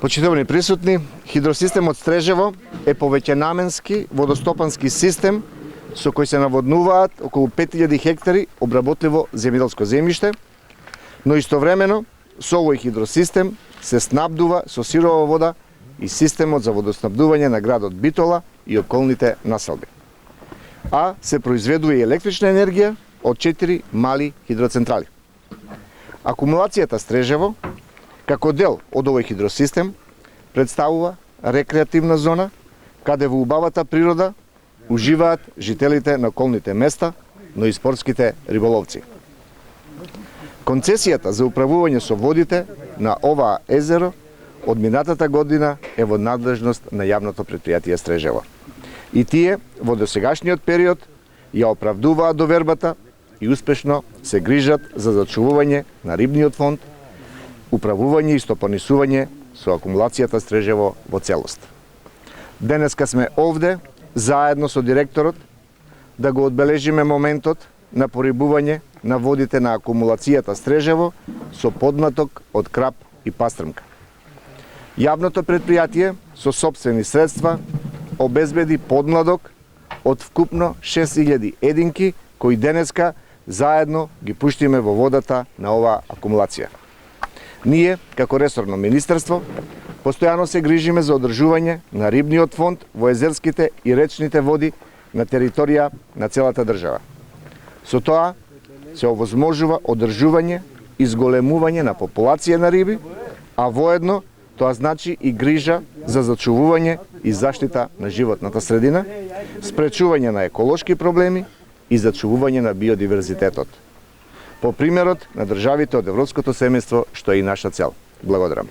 Почитувани присутни, хидросистемот Стрежево е повеќенаменски водостопански систем со кој се наводнуваат околу 5000 хектари обработливо земјоделско земјиште, но истовремено со овој хидросистем се снабдува со сирова вода и системот за водоснабдување на градот Битола и околните населби. А се произведува и електрична енергија од 4 мали хидроцентрали. Акумулацијата Стрежево, како дел од овој хидросистем, представува рекреативна зона, каде во убавата природа уживаат жителите на околните места, но и спортските риболовци. Концесијата за управување со водите на оваа езеро од минатата година е во надлежност на јавното претпријатие Стрежево. И тие во досегашниот период ја оправдуваат довербата и успешно се грижат за зачувување на рибниот фонд, управување и стопанисување со акумулацијата Стрежево во целост. Денеска сме овде, заедно со директорот, да го одбележиме моментот на порибување на водите на акумулацијата Стрежево со подмлаток од крап и пастрмка. Јавното претпријатие со сопствени средства обезбеди подмладок од вкупно 6000 единки, кои денеска заедно ги пуштиме во водата на оваа акумулација. Ние, како ресорно министерство, постојано се грижиме за одржување на рибниот фонд во езерските и речните води на територија на целата држава. Со тоа се овозможува одржување и зголемување на популација на риби, а воедно тоа значи и грижа за зачувување и заштита на животната средина, спречување на еколошки проблеми и зачувување на биодиверзитетот. По примерот на државите од Европското семејство, што е и наша цел. Благодарам.